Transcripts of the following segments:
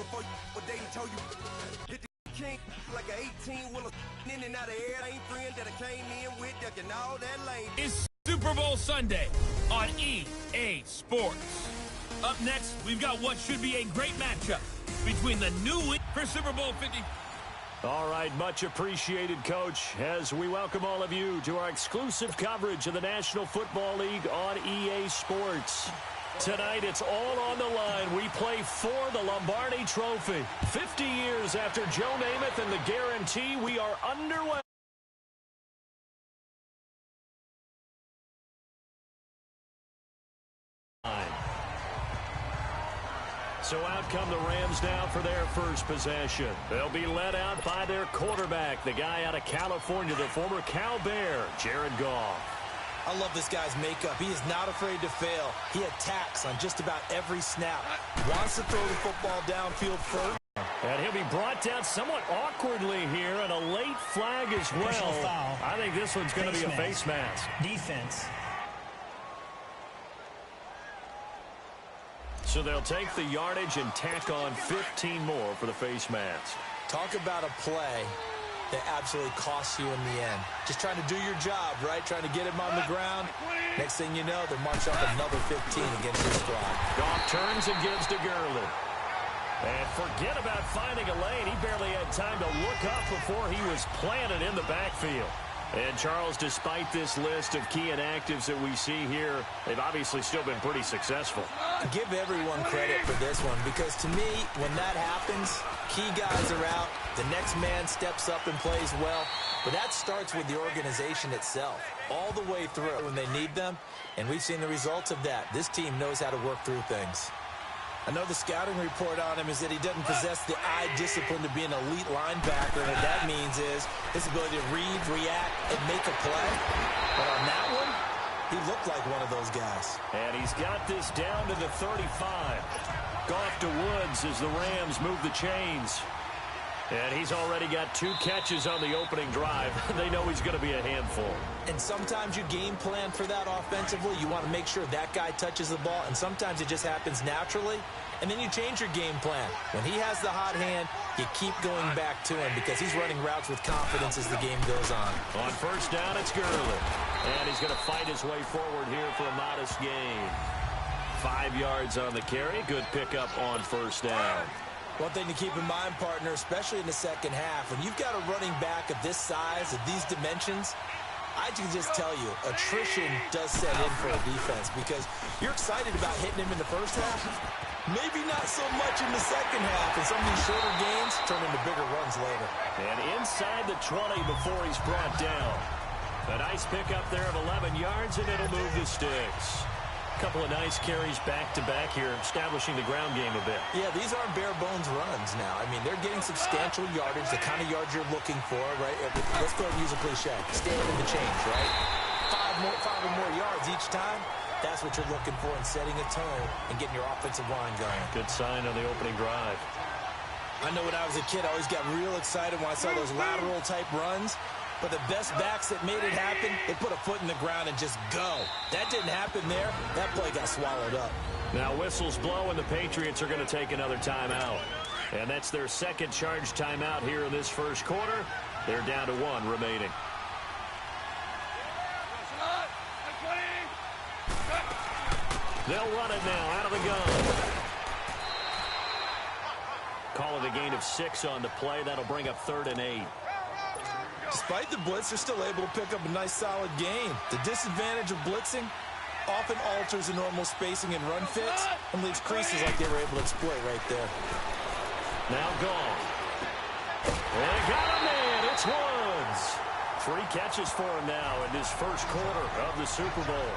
before you what they told you. Hit the king like an 18-wheeler in and out of air. Ain't friend that I came in with ducking all that lane. It's Super Bowl Sunday on EA Sports. Up next, we've got what should be a great matchup between the new for Super Bowl 50. All right, much appreciated, Coach, as we welcome all of you to our exclusive coverage of the National Football League on EA Sports. Tonight, it's all on the line. We play for the Lombardi Trophy. 50 years after Joe Namath and the guarantee, we are underway. So out come the Rams now for their first possession. They'll be led out by their quarterback, the guy out of California, the former Cal Bear, Jared Goff. I love this guy's makeup. He is not afraid to fail. He attacks on just about every snap. Wants to throw the football downfield first. And he'll be brought down somewhat awkwardly here, and a late flag as well. Foul. I think this one's going to be a face mask. Defense. So they'll take the yardage and tack on 15 more for the face mask. Talk about a play that absolutely costs you in the end. Just trying to do your job, right? Trying to get him on the ground. Next thing you know, they'll march up another 15 against your squad. Goff turns and gives to Gurley. And forget about finding a lane. He barely had time to look up before he was planted in the backfield. And, Charles, despite this list of key inactives that we see here, they've obviously still been pretty successful. Give everyone credit for this one, because to me, when that happens, key guys are out, the next man steps up and plays well, but that starts with the organization itself, all the way through when they need them, and we've seen the results of that. This team knows how to work through things. I know the scouting report on him is that he doesn't possess the eye discipline to be an elite linebacker, and what that means is his ability to read, react, and make a play. But on that one, he looked like one of those guys. And he's got this down to the 35. Goff to Woods as the Rams move the chains. And he's already got 2 catches on the opening drive. They know he's going to be a handful. And sometimes you game plan for that offensively. You want to make sure that guy touches the ball, and sometimes it just happens naturally. And then you change your game plan. When he has the hot hand, you keep going back to him because he's running routes with confidence as the game goes on. On first down, it's Gurley. And he's going to fight his way forward here for a modest gain. 5 yards on the carry. Good pickup on first down. One thing to keep in mind, partner, especially in the second half, when you've got a running back of this size, of these dimensions, I can just tell you, attrition does set in for a defense because you're excited about hitting him in the first half. Maybe not so much in the second half, and some of these shorter gains turn into bigger runs later. And inside the 20 before he's brought down. A nice pickup there of 11 yards, and it'll move the sticks. Couple of nice carries back-to-back here, establishing the ground game a bit. Yeah, these aren't bare-bones runs now. I mean, they're getting substantial yardage, the kind of yards you're looking for, right? Let's go ahead and use a cliche. Stand in the change, right? 5 or more yards each time. That's what you're looking for in setting a tone and getting your offensive line going. Good sign on the opening drive. I know when I was a kid, I always got real excited when I saw those lateral-type runs. But the best backs that made it happen, they put a foot in the ground and just go. That didn't happen there. That play got swallowed up. Now whistles blow, and the Patriots are going to take another timeout. And that's their second charge timeout here in this first quarter. They're down to 1 remaining. They'll run it now out of the gun. Call it a gain of 6 on the play. That'll bring up 3rd and 8. Despite the blitz, they're still able to pick up a nice, solid gain. The disadvantage of blitzing often alters the normal spacing and run fits and leaves creases like they were able to exploit right there. Now gone. And they got a man. It's Woods. 3 catches for him now in this first quarter of the Super Bowl.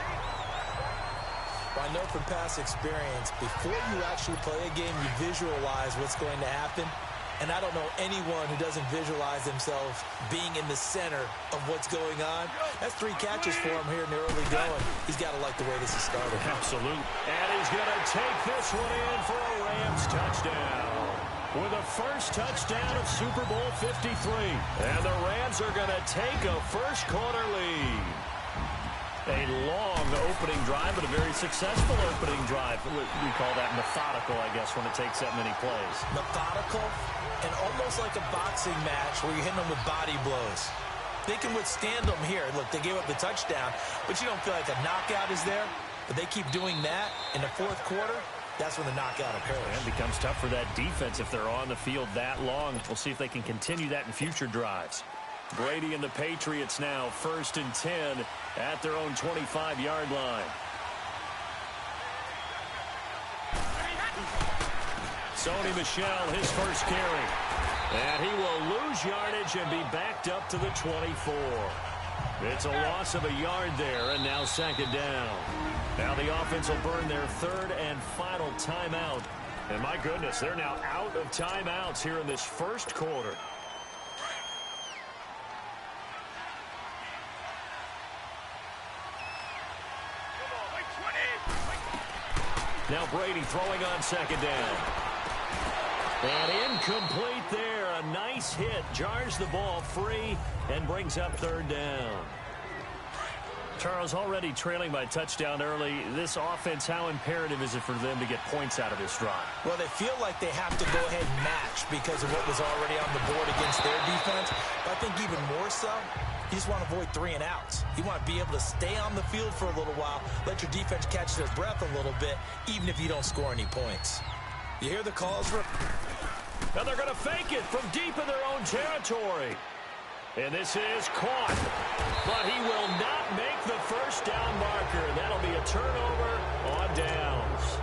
Well, I know from past experience, before you actually play a game, you visualize what's going to happen. And I don't know anyone who doesn't visualize themselves being in the center of what's going on. That's 3 catches for him here in the early going. He's got to like the way this is started. Absolute. And he's going to take this one in for a Rams touchdown. With the first touchdown of Super Bowl 53. And the Rams are going to take a first quarter lead. A long opening drive, but a very successful opening drive. We call that methodical, I guess, when it takes that many plays. Methodical and almost like a boxing match where you're hitting them with body blows. They can withstand them here. Look, they gave up the touchdown, but you don't feel like a knockout is there. But they keep doing that in the fourth quarter. That's when the knockout occurs. And it becomes tough for that defense if they're on the field that long. We'll see if they can continue that in future drives. Brady and the Patriots now 1st and 10 at their own 25-yard line. Sony Michel, his first carry. And he will lose yardage and be backed up to the 24. It's a loss of a yard there, and now 2nd down. Now the offense will burn their 3rd and final timeout. And my goodness, they're now out of timeouts here in this first quarter. Now Brady throwing on 2nd down. And incomplete there. A nice hit. Jars the ball free and brings up 3rd down. Charles, already trailing by touchdown early. This offense, how imperative is it for them to get points out of this drive? Well, they feel like they have to go ahead and match because of what was already on the board against their defense. But I think even more so, you just want to avoid 3 and outs. You want to be able to stay on the field for a little while, let your defense catch their breath a little bit, even if you don't score any points. You hear the calls? Now they're going to fake it from deep in their own territory. And this is caught. But he will not make the first down marker. That'll be a turnover on downs.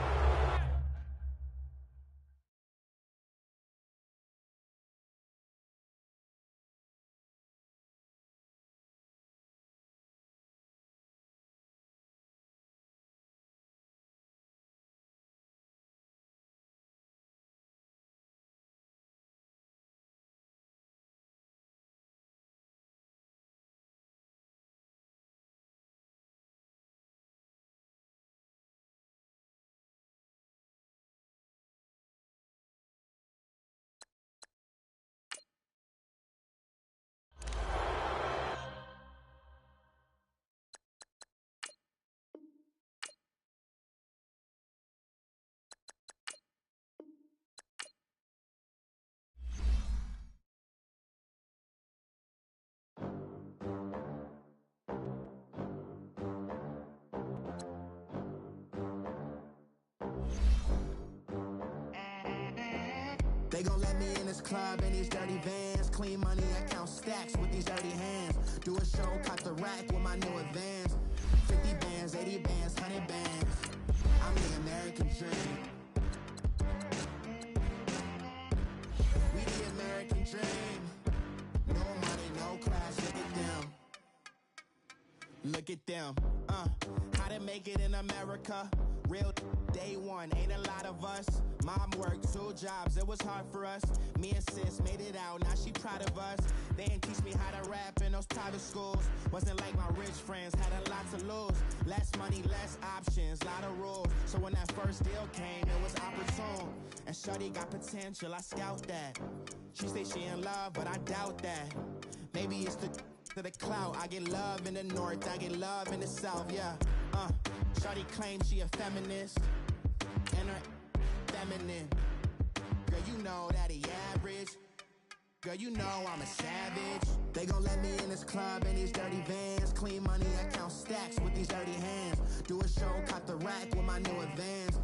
They gon' let me in this club in these dirty vans. Clean money, I count stacks with these dirty hands. Do a show, cut the rack with my new advance. 50 bands, 80 bands, 100 bands. I'm the American dream. We the American dream. No money, no class, look at them. Look at them, how to make it in America. Real day one, ain't a lot of us. Mom worked 2 jobs, it was hard for us. Me and sis made it out, now she proud of us. They didn't teach me how to rap in those private schools. Wasn't like my rich friends, had a lot to lose. Less money, less options, lot of rules. So when that first deal came, it was opportune. And shorty got potential, I scout that. She say she in love, but I doubt that. Maybe it's to the clout. I get love in the north, I get love in the south, yeah. Shorty claims she a feminist, and her feminine. Girl, you know that he average. Girl, you know I'm a savage. They gon' let me in this club in these dirty vans. Clean money, I count stacks with these dirty hands. Do a show, cut the rack with my new advance.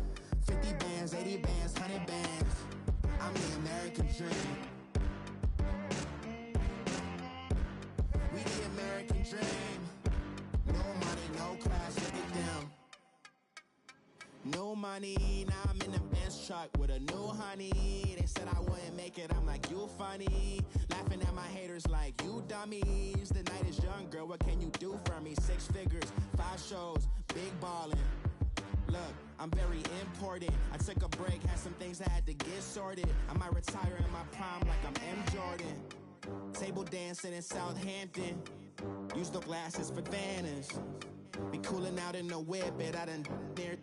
50 bands, 80 bands, 100 bands. I'm the American dream. We the American dream. No money, no class, look at them. No money, now I'm in the Benz truck with a new honey. They said I wouldn't make it, I'm like, you funny. Laughing at my haters like, you dummies. The night is young, girl, what can you do for me? 6 figures, 5 shows, big ballin'. Look, I'm very important. I took a break, had some things I had to get sorted. I might retire in my prime like I'm M. Jordan. Table dancing in Southampton. Use the glasses for Vannas. Be cooling out in the whip, but I done near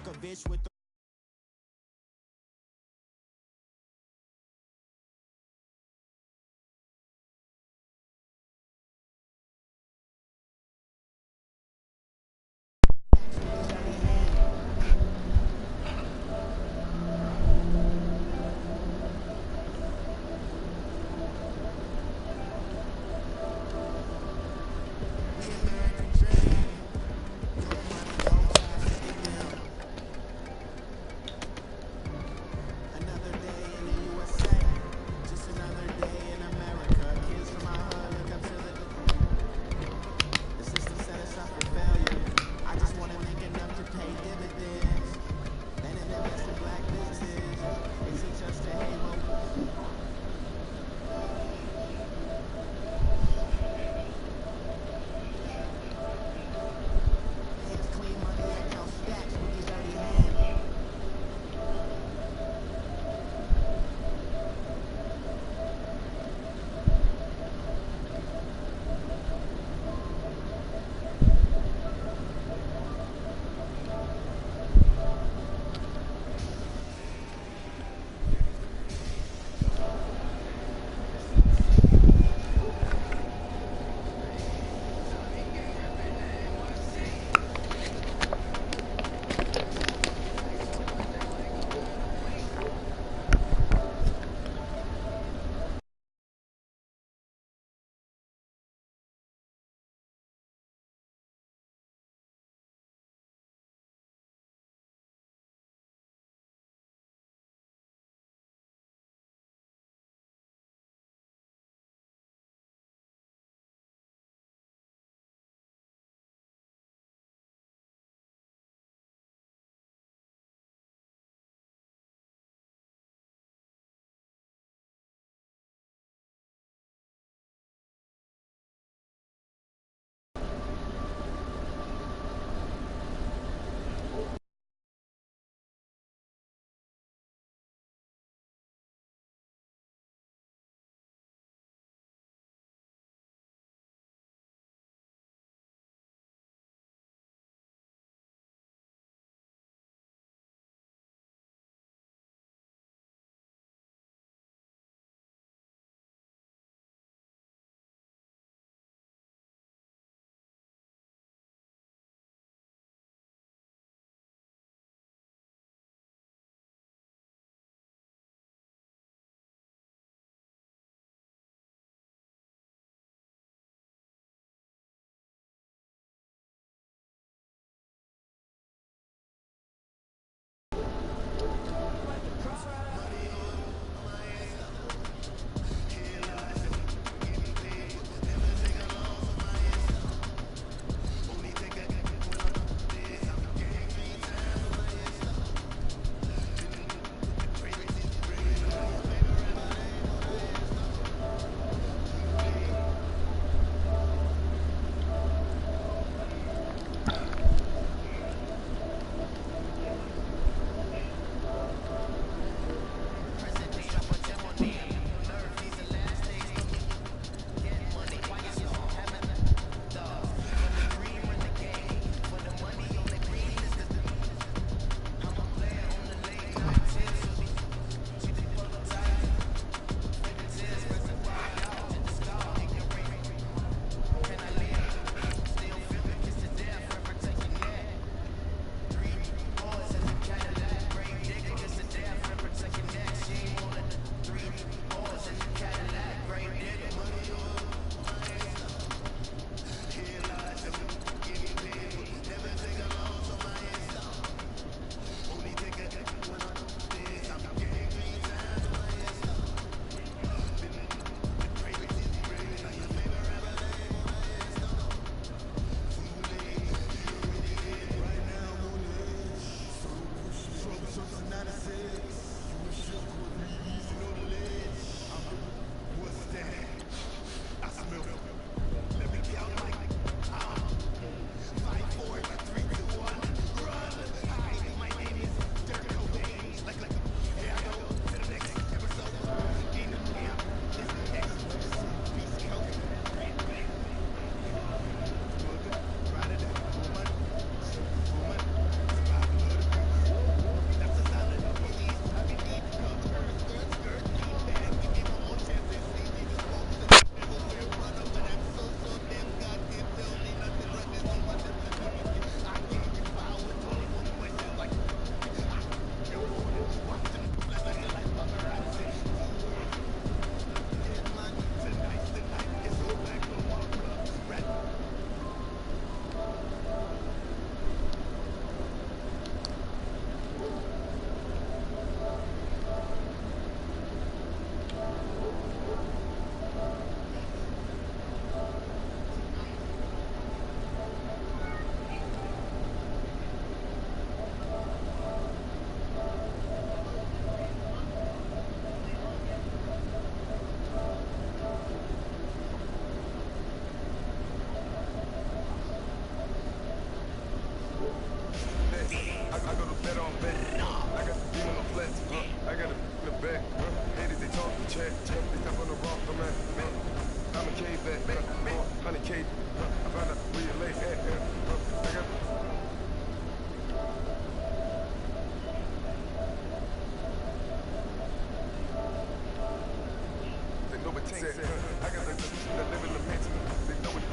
a bitch with the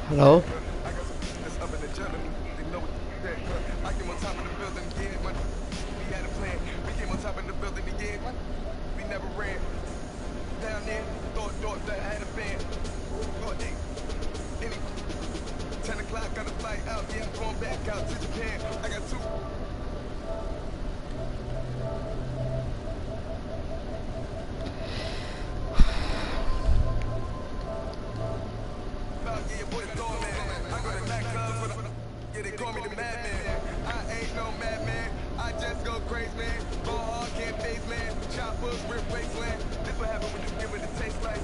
Hello? Down there, thought that I had a band. 10 o'clock, got a flight out. Yeah, I'm going back out to Japan. I got 2. Yeah, they call me the madman. I ain't no madman. I just go crazy, man. Ball hard, can't face, man. Choppers, rip wasteland. This what happen when you give it a taste like.